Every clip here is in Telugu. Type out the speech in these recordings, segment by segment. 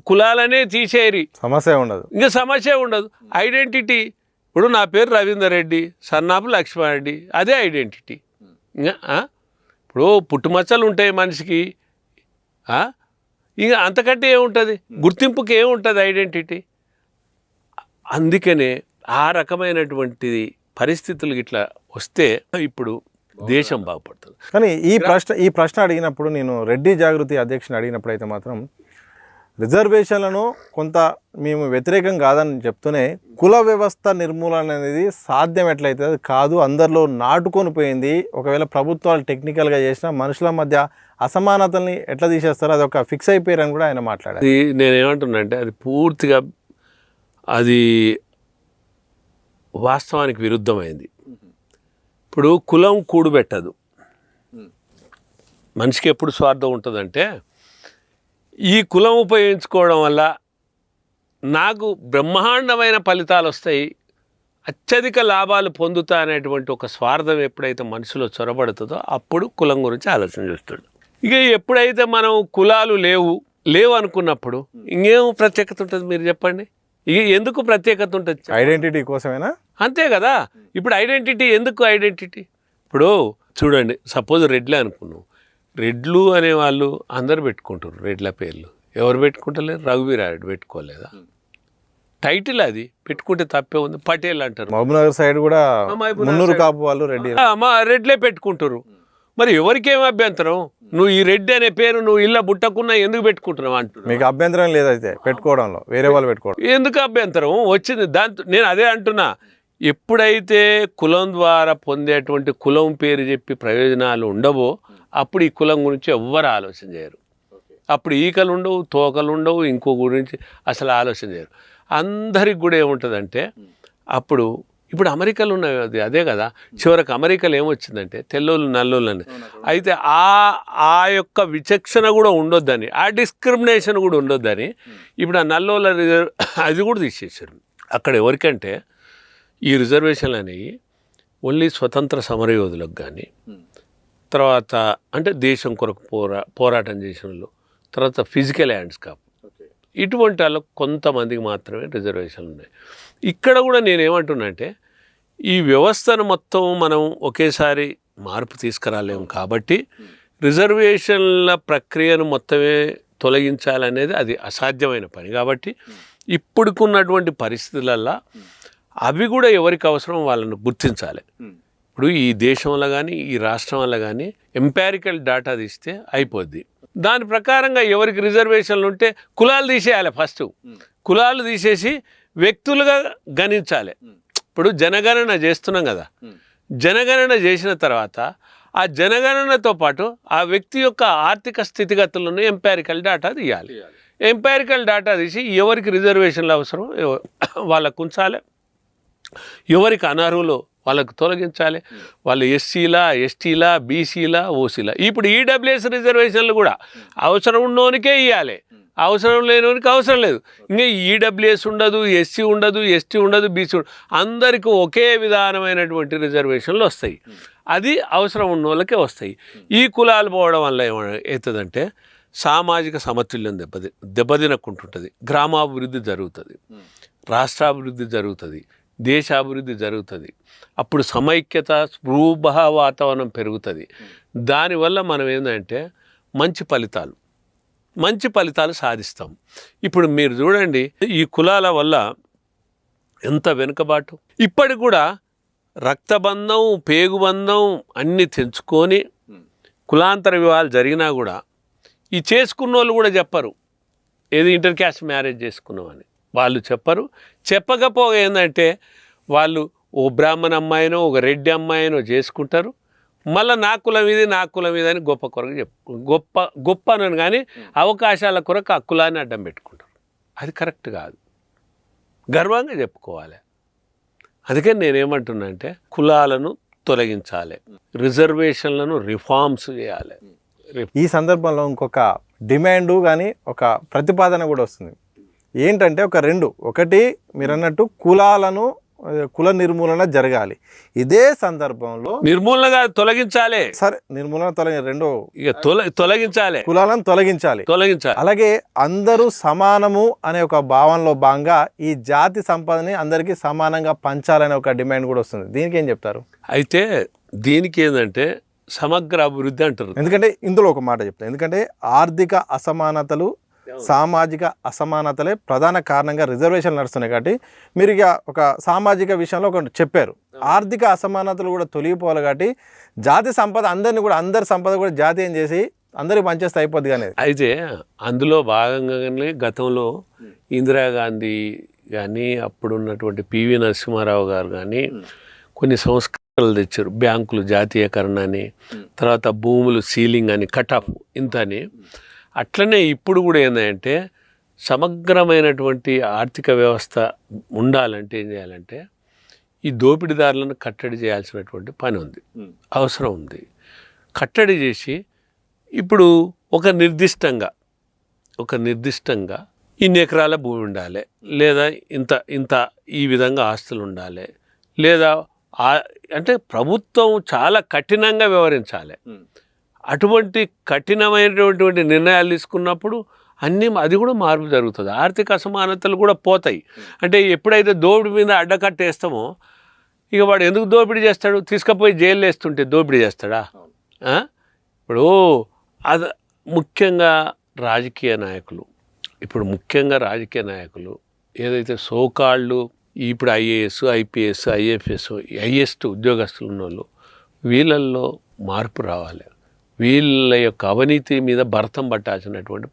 కులాలనే తీసేరి, సమస్య ఉండదు, ఇంకా సమస్య ఉండదు. ఐడెంటిటీ ఇప్పుడు నా పేరు రవీందర్ రెడ్డి, సన్నాపు లక్ష్మారెడ్డి, అదే ఐడెంటిటీ. ఇంకా ఇప్పుడు పుట్టుమచ్చలు ఉంటాయి మనిషికి, ఇంకా అంతకంటే ఏముంటుంది, గుర్తింపుకి ఏముంటుంది ఐడెంటిటీ. అందుకనే ఆ రకమైనటువంటి పరిస్థితులు ఇట్లా వస్తే ఇప్పుడు దేశం బాగుపడుతుంది. కానీ ఈ ప్రశ్న అడిగినప్పుడు, నేను రెడ్డి జాగృతి అధ్యక్షుని అడిగినప్పుడు అయితే మాత్రం రిజర్వేషన్లను కొంత మేము వ్యతిరేకం కాదని చెప్తూనే కుల వ్యవస్థ నిర్మూలన అనేది సాధ్యం ఎట్లయితే అది కాదు, అందరిలో నాటుకొని పోయింది. ఒకవేళ ప్రభుత్వాలు టెక్నికల్గా చేసినా మనుషుల మధ్య అసమానతల్ని ఎట్లా తీసేస్తారో అది ఒక ఫిక్స్ అయిపోయారని కూడా ఆయన మాట్లాడారు. నేనేమంటున్నా అంటే అది పూర్తిగా అది వాస్తవానికి విరుద్ధమైంది. ఇప్పుడు కులం కూడుబెట్టదు. మనిషికి ఎప్పుడు స్వార్థం ఉంటుందంటే, ఈ కులం ఉపయోగించుకోవడం వల్ల నాకు బ్రహ్మాండమైన ఫలితాలు వస్తాయి, అత్యధిక లాభాలు పొందుతా అనేటువంటి ఒక స్వార్థం ఎప్పుడైతే మనసులో చొరబడుతుందో అప్పుడు కులం గురించి ఆలోచన చేస్తాడు. ఇక ఎప్పుడైతే మనం కులాలు లేవు అనుకున్నప్పుడు ఇంకేం ప్రత్యేకత ఉంటుంది మీరు చెప్పండి. ఇక ఎందుకు ప్రత్యేకత ఉంటుంది? ఐడెంటిటీ కోసమేనా? అంతే కదా. ఇప్పుడు ఐడెంటిటీ ఎందుకు? ఐడెంటిటీ ఇప్పుడు చూడండి, సపోజ్ రెడ్లే అనుకున్నాం, రెడ్లు అనేవాళ్ళు అందరు పెట్టుకుంటారు రెడ్ల పేర్లు. ఎవరు పెట్టుకుంటలేరు? రఘువీరారెడ్డి పెట్టుకోలేదా? టైటిల్ అది పెట్టుకుంటే తప్పే ఉంది. పటేల్ అంటారు. మహబూబ్నగర్ సైడ్ కూడా మున్నూరు కాపు వాళ్ళు రెడ్డి మా రెడ్లే పెట్టుకుంటారు. మరి ఎవరికేం అభ్యంతరం? నువ్వు ఈ రెడ్డి అనే పేరు నువ్వు ఇళ్ళ బుట్టకున్నా ఎందుకు పెట్టుకుంటున్నావు అంటున్నావు. మీకు అభ్యంతరం లేదైతే పెట్టుకోవడంలో, వేరే వాళ్ళు పెట్టుకోవడం ఎందుకు అభ్యంతరం వచ్చింది? దాంతో నేను అదే అంటున్నా, ఎప్పుడైతే కులం ద్వారా పొందేటువంటి కులం పేరు చెప్పి ప్రయోజనాలు ఉండవో అప్పుడు ఈ కులం గురించి ఎవ్వరు ఆలోచన చేయరు. అప్పుడు ఈకలు ఉండవు, తోకలు ఉండవు, ఇంకో గురించి అసలు ఆలోచన చేయరు. అందరికి కూడా ఏముంటుందంటే అప్పుడు ఇప్పుడు అమెరికాలో ఉన్నది అదే కదా. చివరికి అమెరికాలో ఏమొచ్చిందంటే తెల్లోళ్ళు నల్లోళ్ళు అని. అయితే ఆ యొక్క విచక్షణ కూడా ఉండొద్దని, ఆ డిస్క్రిమినేషన్ కూడా ఉండొద్దని ఇప్పుడు ఆ నల్లోళ్ళ అది కూడా తీసేసారు. అక్కడ ఎవరికంటే ఈ రిజర్వేషన్లు అనేవి ఓన్లీ స్వతంత్ర సమరయోధులకు కానీ, తర్వాత అంటే దేశం కొరకు పోరాటం చేసిన వాళ్ళు, తర్వాత ఫిజికల్ హ్యాండ్స్కాప్, ఇటువంటి వాళ్ళకు కొంతమందికి మాత్రమే రిజర్వేషన్లు ఉన్నాయి. ఇక్కడ కూడా నేనేమంటున్నా అంటే ఈ వ్యవస్థను మొత్తం మనం ఒకేసారి మార్పు తీసుకురాలేము కాబట్టి రిజర్వేషన్ల ప్రక్రియను మొత్తమే తొలగించాలనేది అది అసాధ్యమైన పని. కాబట్టి ఇప్పుడుకున్నటువంటి పరిస్థితులల్లో అవి కూడా ఎవరికి అవసరం వాళ్ళను గుర్తించాలి. ఇప్పుడు ఈ దేశంలో కానీ ఈ రాష్ట్రం వల్ల కానీ ఎంపారికల్ డాటా తీస్తే అయిపోద్ది. దాని ప్రకారంగా ఎవరికి రిజర్వేషన్లు ఉంటే కులాలు తీసేయాలి. ఫస్ట్ కులాలు తీసేసి వ్యక్తులుగా గణించాలి. ఇప్పుడు జనగణన చేస్తున్నాం కదా, జనగణన చేసిన తర్వాత ఆ జనగణనతో పాటు ఆ వ్యక్తి యొక్క ఆర్థిక స్థితిగతులను ఎంపారికల్ డాటా తీయాలి. ఎంపారికల్ డాటా తీసి ఎవరికి రిజర్వేషన్లు అవసరం వాళ్ళకు ఉంచాలి, ఎవరికి అనర్హులు వాళ్ళకు తొలగించాలి. వాళ్ళు ఎస్సీలా, ఎస్టీలా, బీసీలా, ఓసీలా. ఇప్పుడు ఈడబ్ల్యూఎస్ రిజర్వేషన్లు కూడా అవసరం ఉన్నోనికే ఇవ్వాలి, అవసరం లేనివానికి అవసరం లేదు. ఇంకా ఈడబ్ల్యూఎస్ ఉండదు, ఎస్సీ ఉండదు, ఎస్టీ ఉండదు, బీసీ ఉండదు, అందరికీ ఒకే విధానమైనటువంటి రిజర్వేషన్లు వస్తాయి. అది అవసరం ఉన్న వాళ్ళకే వస్తాయి. ఈ కులాలు పోవడం వల్ల ఏమవుతుందంటే సామాజిక సమతుల్యం దెబ్బతినకుంటుంటుంది, గ్రామాభివృద్ధి జరుగుతుంది, రాష్ట్రాభివృద్ధి జరుగుతుంది, దేశాభివృద్ధి జరుగుతుంది. అప్పుడు సమైక్యత, స్పృహ వాతావరణం పెరుగుతుంది. దానివల్ల మనం ఏంటంటే మంచి ఫలితాలు సాధిస్తాం. ఇప్పుడు మీరు చూడండి, ఈ కులాల వల్ల ఎంత వెనుకబాటు. ఇప్పటికి కూడా రక్తబంధం, పేగుబంధం అన్నీ తెంచుకొని కులాంతర వివాహాలు జరిగినా కూడా ఈ చేసుకున్న వాళ్ళు కూడా చెప్పరు ఏది ఇంటర్ క్యాస్ట్ మ్యారేజ్ చేసుకున్నామని. వాళ్ళు చెప్పరు. చెప్పకపోగా ఏంటంటే వాళ్ళు ఓ బ్రాహ్మణ అమ్మాయినో ఒక రెడ్డి అమ్మాయినో చేసుకుంటారు, మళ్ళీ నా కులం ఇది అని గొప్ప కొరకు గొప్ప అనను కానీ అవకాశాల కొరకు ఆ కులాన్ని అడ్డం పెట్టుకుంటారు. అది కరెక్ట్ కాదు, గర్వంగా చెప్పుకోవాలి. అందుకని నేనేమంటున్నా అంటే కులాలను తొలగించాలి, రిజర్వేషన్లను రిఫార్మ్స్ చేయాలి. ఈ సందర్భంలో ఇంకొక డిమాండు కానీ ఒక ప్రతిపాదన కూడా వస్తుంది. ఏంటంటే ఒకటి మీరు అన్నట్టు కులాలను కుల నిర్మూలన జరగాలి. ఇదే సందర్భంలో నిర్మూలనగా తొలగించాలి. సరే, నిర్మూలన రెండో ఇక తొలగించాలి, కులాలను తొలగించాలి. అలాగే అందరూ సమానము అనే ఒక భావనలో భాగంగా ఈ జాతి సంపదని అందరికీ సమానంగా పంచాలనే ఒక డిమాండ్ కూడా వస్తుంది. దీనికి ఏం చెప్తారు? అయితే దీనికి ఏంటంటే సమగ్ర అభివృద్ధి అంటారు. ఎందుకంటే ఇందులో ఒక మాట చెప్తాను, ఎందుకంటే ఆర్థిక అసమానతలు, సామాజిక అసమానతలే ప్రధాన కారణంగా రిజర్వేషన్లు నడుస్తున్నాయి. కాబట్టి మీరు ఇక ఒక సామాజిక విషయంలో ఒక చెప్పారు, ఆర్థిక అసమానతలు కూడా తొలగిపోవాలి. కాబట్టి జాతి సంపద అందరినీ కూడా, అందరి సంపద కూడా జాతీయం చేసి అందరికి పనిచేస్తే అయిపోద్ది. కానీ అయితే అందులో భాగంగానే గతంలో ఇందిరాగాంధీ కానీ అప్పుడున్నటువంటి పివి నరసింహారావు గారు కానీ కొన్ని సంస్కరణలు తెచ్చారు. బ్యాంకులు జాతీయకరణ అని, తర్వాత భూములు సీలింగ్ అని, కట్ ఆఫ్ ఇంత అని. అట్లనే ఇప్పుడు కూడా ఏంటంటే సమగ్రమైనటువంటి ఆర్థిక వ్యవస్థ ఉండాలంటే ఏం చేయాలంటే ఈ దోపిడీదారులను కట్టడి చేయాల్సినటువంటి పని ఉంది, అవసరం ఉంది. కట్టడి చేసి ఇప్పుడు ఒక నిర్దిష్టంగా ఇన్ని ఎకరాల భూమి ఉండాలి, లేదా ఇంత ఈ విధంగా ఆస్తులు ఉండాలి, లేదా అంటే ప్రభుత్వం చాలా కఠినంగా వ్యవహరించాలి. అటువంటి కఠినమైనటువంటి నిర్ణయాలు తీసుకున్నప్పుడు అది కూడా మార్పు జరుగుతుంది. ఆర్థిక అసమానతలు కూడా పోతాయి. అంటే ఎప్పుడైతే దోపిడీ మీద అడ్డకట్టేస్తామో ఇక వాడు ఎందుకు దోపిడీ చేస్తాడు? తీసుకుపోయి జైలు వేస్తుంటే దోపిడీ చేస్తాడా? ఇప్పుడు అది ముఖ్యంగా రాజకీయ నాయకులు ఏదైతే సోకాళ్ళు ఇప్పుడు ఐఏఎస్, ఐపీఎస్, ఐఎఫ్ఎస్, హైయెస్ట్ ఉద్యోగస్తులు ఉన్నోళ్ళు, వీళ్ళల్లో మార్పు రావాలి. వీళ్ళ యొక్క అవినీతి మీద భరతం పట్టాల్సినటువంటి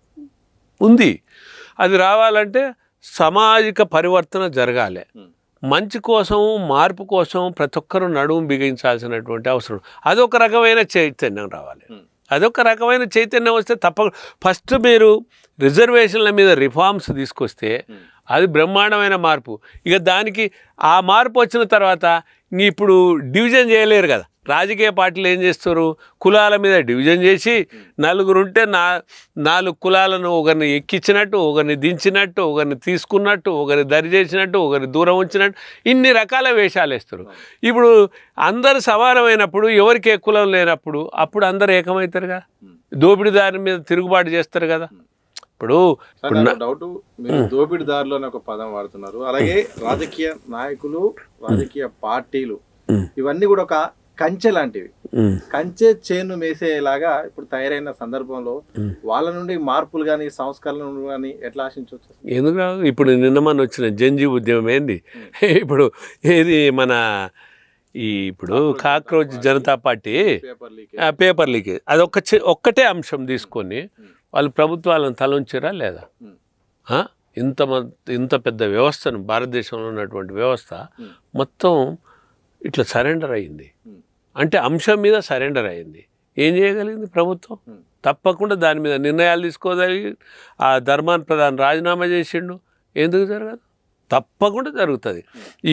ఉంది. అది రావాలంటే సామాజిక పరివర్తన జరగాలి. మంచి కోసం, మార్పు కోసం ప్రతి ఒక్కరూ నడుము బిగించాల్సినటువంటి అవసరం. అదొక రకమైన చైతన్యం రావాలి. వస్తే ఫస్ట్ మీరు రిజర్వేషన్ల మీద రిఫార్మ్స్ తీసుకొస్తే అది బ్రహ్మాండమైన మార్పు. ఇక దానికి ఆ మార్పు వచ్చిన తర్వాత ఇప్పుడు డివిజన్ చేయలేరు కదా. రాజకీయ పార్టీలు ఏం చేస్తారు? కులాల మీద డివిజన్ చేసి నలుగురుంటే 4 కులాలను ఒకరిని ఎక్కించినట్టు, ఒకరిని దించినట్టు, ఒకరిని తీసుకున్నట్టు, ఒకరిని దరి చేసినట్టు, ఒకరిని దూరం ఉంచినట్టు ఇన్ని రకాల వేషాలు వేస్తారు. ఇప్పుడు అందరు సమానమైనప్పుడు, ఎవరికి ఏ కులం లేనప్పుడు అప్పుడు అందరు ఏకమవుతారు కదా, దోపిడీదారి మీద తిరుగుబాటు చేస్తారు కదా. ఇప్పుడు డౌట్, మీరు దోపిడీదారులు అనే ఒక పదం వాడుతున్నారు. అలాగే రాజకీయ నాయకులు, రాజకీయ పార్టీలు ఇవన్నీ కూడా ఒక కంచె లాంటివి. కంచె చేను మేసేలాగా ఇప్పుడు తయారైన సందర్భంలో వాళ్ళ నుండి మార్పులు కానీ, సంస్కరణలు కానీ ఎట్లా ఆశించవచ్చు? ఎందుకు రాదు? ఇప్పుడు నిన్న వచ్చిన జంజీ ఉద్యమం ఏంది? ఇప్పుడు ఏది మన ఇప్పుడు cockroach Janata party paper leakage, అది ఒక్కటే అంశం తీసుకొని వాళ్ళు ప్రభుత్వాలను తలొంచారా లేదా? ఇంత పెద్ద వ్యవస్థను, భారతదేశంలో ఉన్నటువంటి వ్యవస్థ మొత్తం ఇట్లా సరెండర్ అయింది అంటే అంశం మీద సరెండర్ అయింది. ఏం చేయగలిగింది ప్రభుత్వం? తప్పకుండా దాని మీద నిర్ణయాలు తీసుకోగలిగి ఆ ధర్మాన్ ప్రధాన్ రాజీనామా చేసిండు. ఎందుకు జరగదు? తప్పకుండా జరుగుతుంది.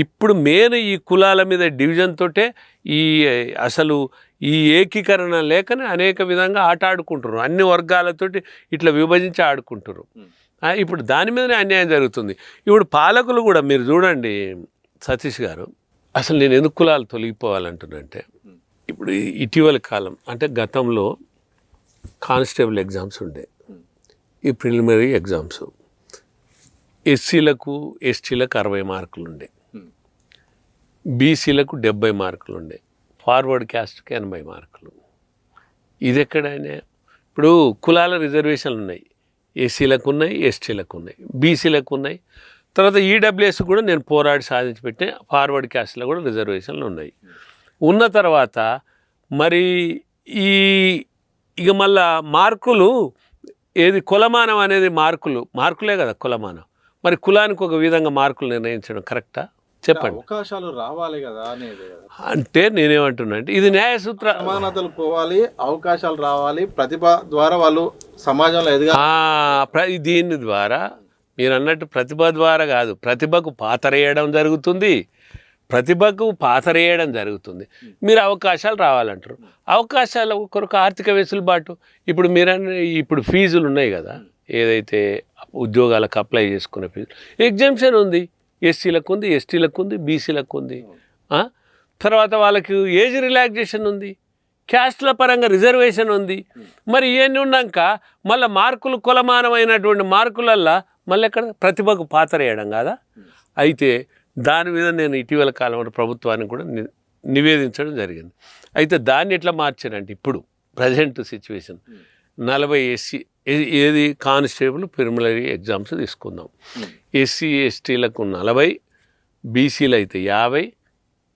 ఇప్పుడు మెయిన్ ఈ కులాల మీద డివిజన్ తోటే అసలు ఈ ఏకీకరణ లేకనే అనేక విధంగా ఆట ఆడుకుంటున్నారు. అన్ని వర్గాలతోటి ఇట్లా విభజించి ఆడుకుంటున్నారు. ఇప్పుడు దాని మీదనే అన్యాయం జరుగుతుంది. ఇప్పుడు పాలకులు కూడా మీరు చూడండి సతీష్ గారు, అసలు నేను ఎందుకు కులాలు తొలగిపోవాలంటున్నంటే, ఇప్పుడు ఇటీవల కాలం అంటే గతంలో కానిస్టేబుల్ ఎగ్జామ్స్ ఉండే, ఈ ప్రిలిమినరీ ఎగ్జామ్స్ ఎస్సీలకు ఎస్టీలకు 60 మార్కులు ఉండే, బీసీలకు 70 మార్కులు ఉండే, ఫార్వర్డ్ క్యాస్ట్కి 80 మార్కులు. ఇది ఎక్కడైనా ఇప్పుడు కులాల రిజర్వేషన్లు ఉన్నాయి, ఎస్సీలకు ఉన్నాయి, ఎస్టీలకు ఉన్నాయి, బీసీలకు ఉన్నాయి. తర్వాత ఈడబ్ల్యూఎస్ కూడా నేను పోరాడి సాధించి పెట్టే ఫార్వర్డ్ క్యాస్ట్లో కూడా రిజర్వేషన్లు ఉన్నాయి. ఉన్న తర్వాత మరి ఇక మళ్ళా మార్కులు ఏది కులమానం అనేది మార్కులే కదా కులమానం. మరి కులానికి ఒక విధంగా మార్కులు నిర్ణయించడం కరెక్టా? చెప్పండి. అవకాశాలు రావాలి కదా అనేది అంటే నేనేమంటున్నా అంటే ఇది న్యాయ సూత్ర సమానతలు పోవాలి, అవకాశాలు రావాలి, ప్రతిభ ద్వారా వాళ్ళు సమాజంలో ఎదగాలి. దీని ద్వారా మీరు అన్నట్టు ప్రతిభ ద్వారా కాదు, ప్రతిభకు పాతరేయడం జరుగుతుంది. మీరు అవకాశాలు రావాలంటారు. అవకాశాల కొరకు ఆర్థిక వెసులుబాటు. ఇప్పుడు ఫీజులు ఉన్నాయి కదా, ఏదైతే ఉద్యోగాలకు అప్లై చేసుకునే ఫీజు ఎగ్జామ్షన్ ఉంది. ఎస్సీలకు ఉంది, ఎస్టీలకు ఉంది, బీసీలకు ఉంది. తర్వాత వాళ్ళకి ఏజ్ రిలాక్సేషన్ ఉంది, క్యాస్ట్ల పరంగా రిజర్వేషన్ ఉంది. మరి ఇవన్నీ ఉన్నాక మళ్ళీ మార్కులు కొలమానమైనటువంటి మార్కులల్లో మళ్ళీ ఎక్కడ ప్రతిభకు పాత్ర వేయడం కాదా? అయితే దాని మీద నేను ఇటీవల కాలంలో ప్రభుత్వానికి కూడా నివేదించడం జరిగింది. అయితే దాన్ని ఎట్లా మార్చానంటే ఇప్పుడు ప్రజెంట్ సిచ్యువేషన్ 40 ఎస్సీ ఏది కానిస్టేబుల్ ప్రిలిమినరీ ఎగ్జామ్స్ తీసుకుందాం. ఎస్సీ ఎస్టీలకు 40, బీసీలు అయితే 50,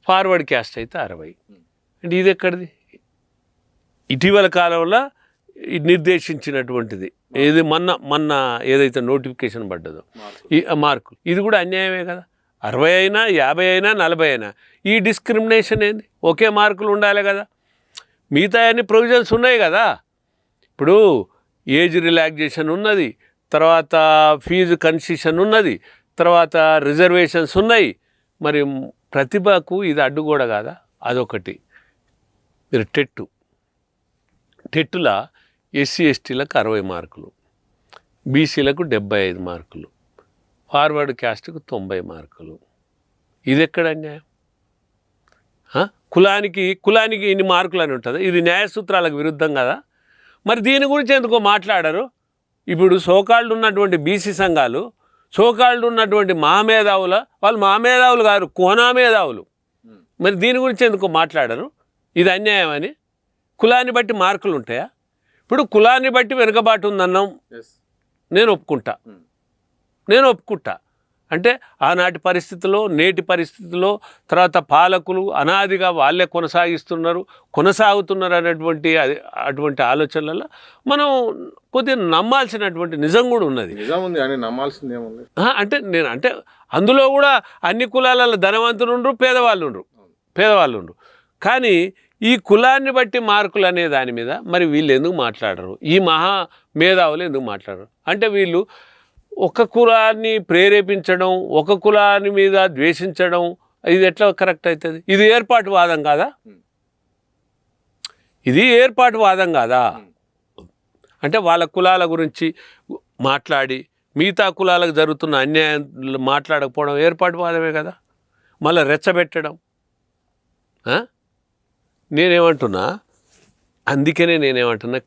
ఫార్వర్డ్ క్యాస్ట్ అయితే 60. అంటే ఇది ఎక్కడిది? ఇటీవల కాలంలో నిర్దేశించినటువంటిది ఏది మొన్న ఏదైతే నోటిఫికేషన్ పడ్డదో ఈ మార్కులు, ఇది కూడా అన్యాయమే కదా. 60 అయినా 50 అయినా 40 అయినా ఈ డిస్క్రిమినేషన్ ఏంది? ఒకే మార్కులు ఉండాలి కదా. మిగతా అన్ని ప్రొవిజన్స్ ఉన్నాయి కదా. ఇప్పుడు ఏజ్ రిలాక్సేషన్ ఉన్నది, తర్వాత ఫీజు కన్సెషన్ ఉన్నది, తర్వాత రిజర్వేషన్స్ ఉన్నాయి. మరి ప్రతిభకు ఇది అడ్డు కూడా కాదా? అదొకటి. మీరు టెట్టులా ఎస్సీ ఎస్టీలకు 60 మార్కులు, బీసీలకు 75 మార్కులు, ఫార్వర్డ్ క్యాస్ట్కు 90 మార్కులు. ఇది ఎక్కడ అన్యాయం? కులానికి ఇన్ని మార్కులు అని ఉంటుంది. ఇది న్యాయ సూత్రాలకు విరుద్ధం కదా. మరి దీని గురించి ఎందుకో మాట్లాడరు. ఇప్పుడు సోకాళ్ళు ఉన్నటువంటి బీసీ సంఘాలు, సోకాళ్ళు ఉన్నటువంటి మహామేధావుల వాళ్ళు మహామేధావులు గారు, కోనా మేధావులు. మరి దీని గురించి ఎందుకో మాట్లాడరు. ఇది అన్యాయం అని. కులాన్ని బట్టి మార్కులు ఉంటాయా? ఇప్పుడు కులాన్ని బట్టి వెనుకబాటు ఉందన్నాం, నేను ఒప్పుకుంటా. అంటే ఆనాటి పరిస్థితుల్లో, నేటి పరిస్థితుల్లో, తర్వాత పాలకులు అనాదిగా వాళ్ళే కొనసాగుతున్నారు అనేటువంటి అటువంటి ఆలోచనలలో మనం కొద్దిగా నమ్మాల్సినటువంటి నిజం కూడా ఉన్నది. అంటే అందులో కూడా అన్ని కులాలలో ధనవంతులు ఉండరు, పేదవాళ్ళు ఉండరు. కానీ ఈ కులాన్ని బట్టి మార్కులు అనే దాని మీద మరి వీళ్ళు ఎందుకు మాట్లాడరు? ఈ మహా మేధావులు ఎందుకు మాట్లాడరు? అంటే వీళ్ళు ఒక కులాన్ని ప్రేరేపించడం, ఒక కులాన్ని మీద ద్వేషించడం, ఇది ఎట్లా కరెక్ట్ అవుతుంది? ఇది ఏర్పాటువాదం కాదా? అంటే వాళ్ళ కులాల గురించి మాట్లాడి మిగతా కులాలకు జరుగుతున్న అన్యాయం మాట్లాడకపోవడం ఏర్పాటువాదమే కదా. మళ్ళీ రెచ్చబెట్టడం. నేనేమంటున్నా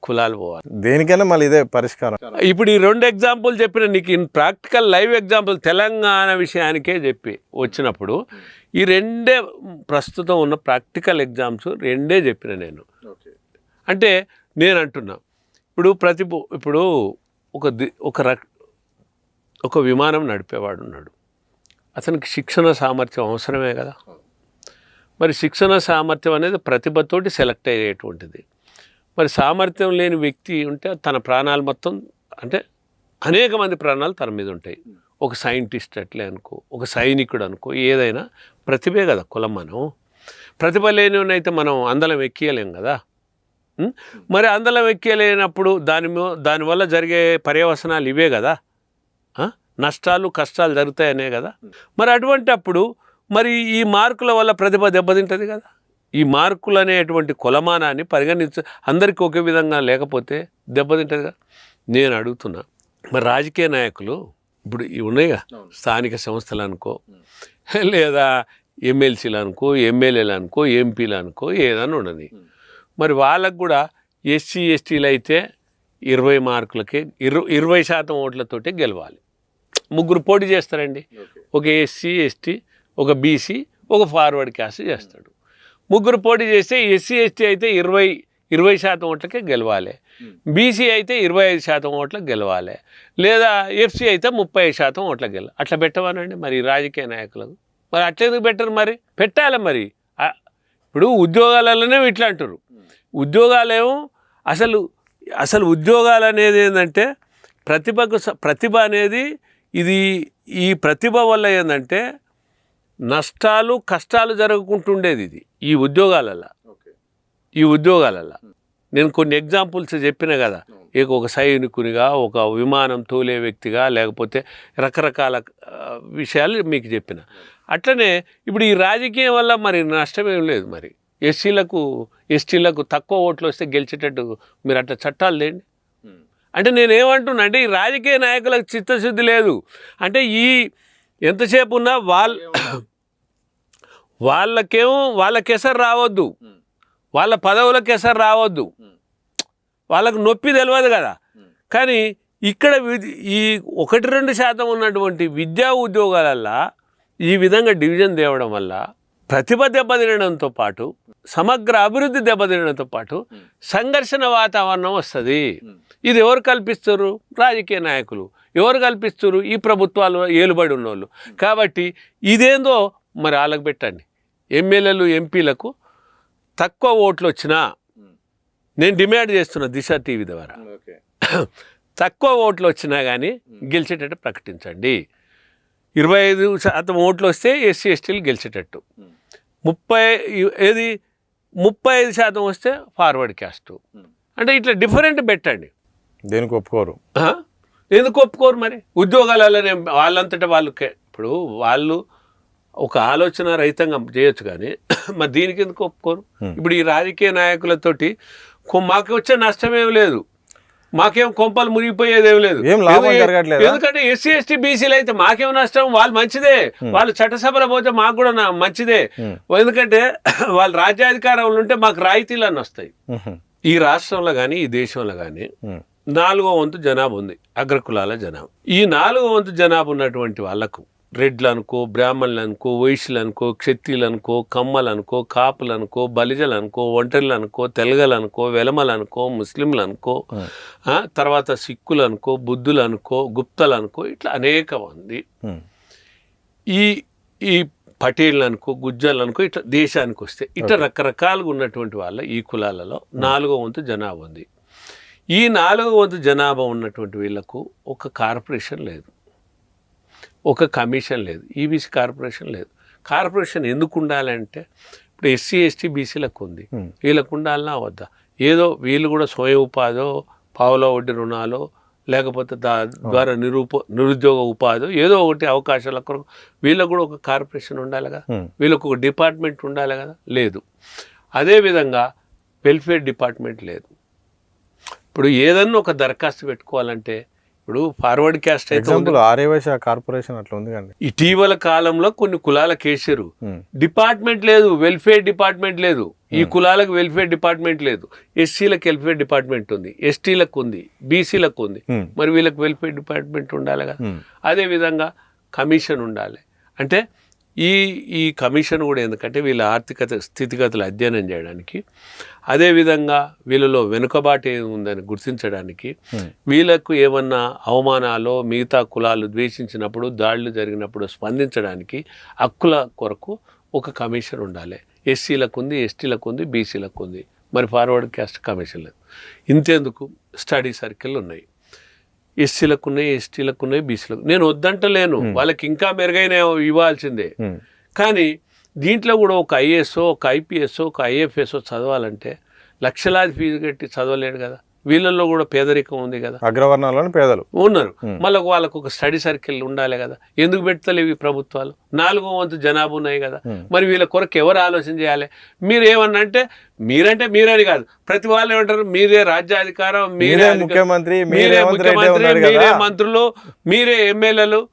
కులాలు పోవాలి, దేనికైనా మళ్ళీ ఇదే పరిష్కారం. ఇప్పుడు ఈ 2 ఎగ్జాంపుల్ చెప్పిన నీకు ప్రాక్టికల్ లైవ్ ఎగ్జాంపుల్ తెలంగాణ విషయానికే చెప్పి వచ్చినప్పుడు ఈ 2 ప్రస్తుతం ఉన్న ప్రాక్టికల్ ఎగ్జామ్స్ 2 చెప్పిన నేను. అంటే నేను అంటున్నా ఇప్పుడు ఒక విమానం నడిపేవాడు ఉన్నాడు, అతనికి శిక్షణ సామర్థ్యం అవసరమే కదా. మరి శిక్షణ సామర్థ్యం అనేది ప్రతిభతోటి సెలెక్ట్ అయ్యేటువంటిది. మరి సామర్థ్యం లేని వ్యక్తి ఉంటే తన ప్రాణాలు మొత్తం, అంటే అనేక మంది ప్రాణాలు తన మీద ఉంటాయి. ఒక సైంటిస్ట్ అట్లే అనుకో, ఒక సైనికుడు అనుకో, ఏదైనా ప్రతిభే కదా కులం. మనం ప్రతిభ లేనివనైతే మనం అందలం ఎక్కియలేం కదా. మరి అందలం ఎక్కియలేనప్పుడు దానివల్ల జరిగే పర్యవసనాలు ఇవే కదా. నష్టాలు కష్టాలు జరుగుతాయనే కదా. మరి అటువంటి అప్పుడు మరి ఈ మార్కుల వల్ల ప్రతిభ దెబ్బతింటుంది కదా. ఈ మార్కులు అనేటువంటి కొలమానాన్ని అందరికీ ఒకే విధంగా లేకపోతే దెబ్బతింటుంది కదా. నేను అడుగుతున్నా, మరి రాజకీయ నాయకులు ఇప్పుడు ఇవి ఉన్నాయిగా, స్థానిక సంస్థలు అనుకో, లేదా ఎమ్మెల్సీలు అనుకో, ఎమ్మెల్యేలు అనుకో, ఎంపీలు అనుకో, ఏదైనా ఉండని. మరి వాళ్ళకు కూడా ఎస్సీ ఎస్టీలు అయితే 20 మార్కులకే 20% ఓట్లతోటే గెలవాలి. 3 పోటీ చేస్తారండి. ఒక ఎస్సీ ఎస్టీ, ఒక బీసీ, ఒక ఫార్వర్డ్ క్యాస్ట్ చేస్తాడు. 3 పోటీ చేస్తే ఎస్సీ ఎస్టీ అయితే 20% ఓట్లకే గెలవాలి, బీసీ అయితే 25% ఓట్లకు గెలవాలి, లేదా ఎఫ్సీ అయితే 30% ఓట్లకు గెలవాలి. అట్లా పెట్టవానండి మరి రాజకీయ నాయకులకు. మరి అట్లెందుకు పెట్టరు? మరి పెట్టాలి. మరి ఇప్పుడు ఉద్యోగాలలోనే ఇట్లా అంటారు. ఉద్యోగాలేమో అసలు ఉద్యోగాలు అనేది ఏంటంటే ప్రతిభ అనేది ఇది. ఈ ప్రతిభ వల్ల ఏంటంటే నష్టాలు కష్టాలు జరుగుకుంటుండేది ఇది ఈ ఉద్యోగాలలో. నేను కొన్ని ఎగ్జాంపుల్స్ చెప్పిన కదా. ఒక సైనికునిగా, ఒక విమానం తోలే వ్యక్తిగా, లేకపోతే రకరకాల విషయాలు మీకు చెప్పిన. అట్లనే ఇప్పుడు ఈ రాజకీయం వల్ల మరి నష్టమేం లేదు. మరి ఎస్సీలకు ఎస్టీలకు తక్కువ ఓట్లు వస్తే గెలిచేటట్టు మీరు అట్లా చట్టాలు లేండి. అంటే నేనేమంటున్నా అంటే ఈ రాజకీయ నాయకులకు చిత్తశుద్ధి లేదు. అంటే ఎంతసేపు ఉన్నా వాళ్ళకెసరు రావద్దు, వాళ్ళ పదవులకు ఎసరు రావద్దు, వాళ్ళకు నొప్పి తెలియదు కదా. కానీ ఇక్కడ ఈ 1-2% ఉన్నటువంటి విద్యా ఉద్యోగాలల్లో ఈ విధంగా డివిజన్ తేవడం వల్ల ప్రతిభ దెబ్బతినడంతో పాటు సమగ్ర అభివృద్ధి దెబ్బతినడంతో పాటు సంఘర్షణ వాతావరణం వస్తుంది. ఇది ఎవరు కల్పిస్తారు? రాజకీయ నాయకులు. ఎవరు కల్పిస్తారు? ఈ ప్రభుత్వాలు ఏలుబడి ఉన్నోళ్ళు. కాబట్టి ఇదేందో మరి వాళ్ళకి పెట్టండి. ఎమ్మెల్యేలు ఎంపీలకు తక్కువ ఓట్లు వచ్చినా, నేను డిమాండ్ చేస్తున్నా దిశ టీవీ ద్వారా, తక్కువ ఓట్లు వచ్చినా కానీ గెలిచేటట్టు ప్రకటించండి. 25% ఓట్లు వస్తే ఎస్సీ ఎస్టీలు గెలిచేటట్టు, 35% వస్తే ఫార్వర్డ్ క్యాస్ట్. అంటే ఇట్లా డిఫరెంట్ పెట్టండి. దేనికి ఒప్పుకోరు? ఎందుకు ఒప్పుకోరు? మరి ఉద్యోగాలలోనే వాళ్ళంతటా వాళ్ళకే. ఇప్పుడు వాళ్ళు ఒక ఆలోచన రహితంగా చేయొచ్చు కానీ మరి దీనికి ఎందుకు ఒప్పుకోరు? ఇప్పుడు ఈ రాజకీయ నాయకులతోటి మాకు వచ్చే నష్టమేం లేదు, మాకేం కొంపలు మునిగిపోయేదేం లేదు. ఎందుకంటే ఎస్సీ ఎస్టీ బీసీలు అయితే మాకేం నష్టం? వాళ్ళు మంచిదే, వాళ్ళు చట్టసభలో పోతే మాకు కూడా మంచిదే. ఎందుకంటే వాళ్ళు రాజ్యాధికారంలో ఉంటే మాకు రాయితీలు అన్నీ వస్తాయి. ఈ రాష్ట్రంలో కానీ ఈ దేశంలో కానీ 4వ వంతు జనాభా ఉంది, అగ్రకులాల జనాభా. ఈ 4వ వంతు జనాభా ఉన్నటువంటి వాళ్ళకు రెడ్లు అనుకో, బ్రాహ్మణులు అనుకో, వైశ్యులు అనుకో, క్షత్రియులు అనుకో, కమ్మలు అనుకో, కాపులు అనుకో, బలిజలు అనుకో, ఒంటరిలు అనుకో, తెలగలు అనుకో, వెలమలు అనుకో, ముస్లింలు అనుకో, తర్వాత సిక్కులు అనుకో, బుద్ధులు అనుకో, గుప్తలు అనుకో, ఇట్లా అనేక మంది. ఈ పటేళ్ళు అనుకో, గుజ్జలు అనుకో, ఇట్లా దేశానికి వస్తే ఇట్లా రకరకాలుగా ఉన్నటువంటి వాళ్ళ ఈ కులాలలో 4వ వంతు జనాభా ఉంది. ఈ 4వ వంతు జనాభా ఉన్నటువంటి వీళ్ళకు ఒక కార్పొరేషన్ లేదు, ఒక కమిషన్ లేదు, ఈబీసీ కార్పొరేషన్ లేదు. కార్పొరేషన్ ఎందుకు ఉండాలంటే ఇప్పుడు ఎస్సీ ఎస్టీ బీసీలకు ఉంది, వీళ్ళకు ఉండాలన్నా వద్దా? ఏదో వీళ్ళు కూడా స్వయం ఉపాధో, పావుల వడ్డీ రుణాలు, లేకపోతే ద్వారా నిరుద్యోగ ఉపాధి, ఏదో ఒకటి అవకాశాల కొరకు వీళ్ళకు కూడా ఒక కార్పొరేషన్ ఉండాలి కదా, వీళ్ళకు ఒక డిపార్ట్మెంట్ ఉండాలి కదా, లేదు. అదేవిధంగా వెల్ఫేర్ డిపార్ట్మెంట్ లేదు. ఇప్పుడు ఏదన్నా ఒక దరఖాస్తు పెట్టుకోవాలంటే ఇప్పుడు ఫార్వర్డ్ క్యాస్ట్ అయితే ఆర్యవైశ్య కార్పొరేషన్ అట్లా ఉంది కానీ ఇటీవల కాలంలో కొన్ని కులాలకు వేసారు, డిపార్ట్మెంట్ లేదు, వెల్ఫేర్ డిపార్ట్మెంట్ లేదు. ఈ కులాలకు వెల్ఫేర్ డిపార్ట్మెంట్ లేదు. ఎస్సీలకు వెల్ఫేర్ డిపార్ట్మెంట్ ఉంది, ఎస్టీలకు ఉంది, బీసీలకు ఉంది. మరి వీళ్ళకి వెల్ఫేర్ డిపార్ట్మెంట్ ఉండాలి కదా. అదేవిధంగా కమిషన్ ఉండాలి. అంటే ఈ కమిషన్ కూడా ఎందుకంటే వీళ్ళ ఆర్థిక స్థితిగతులు అధ్యయనం చేయడానికి, అదేవిధంగా వీళ్ళలో వెనుకబాటు ఉందని గుర్తించడానికి, వీళ్ళకు ఏమన్నా అవమానాలు మిగతా కులాలు ద్వేషించినప్పుడు, దాడులు జరిగినప్పుడు స్పందించడానికి హక్కుల కొరకు ఒక కమిషన్ ఉండాలి. ఎస్సీలకు ఉంది, ఎస్టీలకు ఉంది, బీసీలకు ఉంది. మరి ఫార్వర్డ్ క్యాస్ట్ కమిషన్ లేదు. ఇంతెందుకు స్టడీ సర్కిల్ ఉన్నాయి, ఎస్సీలకు ఉన్నాయి, ఎస్టీలకు ఉన్నాయి, బీసీలకు. నేను వద్దంటలేను, వాళ్ళకి ఇంకా మెరుగైన ఇవ్వాల్సిందే. కానీ దీంట్లో కూడా ఒక ఐఏఎస్ఓ, ఒక ఐపీఎస్ఓ, ఒక ఐఎఫ్ఎస్ఓ చదవాలంటే లక్షలాది ఫీజు కట్టి చదవలేడు కదా. వీళ్ళల్లో కూడా పేదరికం ఉంది కదా, అగ్రవర్ణాలను పేదలు ఉన్నారు. మళ్ళీ వాళ్ళకు ఒక స్టడీ సర్కిల్ ఉండాలి కదా. ఎందుకు పెడతలేవు ఈ ప్రభుత్వాలు? 4వ వంతు జనాభా ఉన్నాయి కదా. మరి వీళ్ళ కొరకు ఎవరు ఆలోచన చేయాలి? మీరేమన్నా అంటే మీరని కాదు, ప్రతి వాళ్ళు ఏమంటారు, మీరే రాజ్యాధికారం, మీరే ముఖ్యమంత్రి, మీరే మంత్రులు, మీరే ఎమ్మెల్యేలు,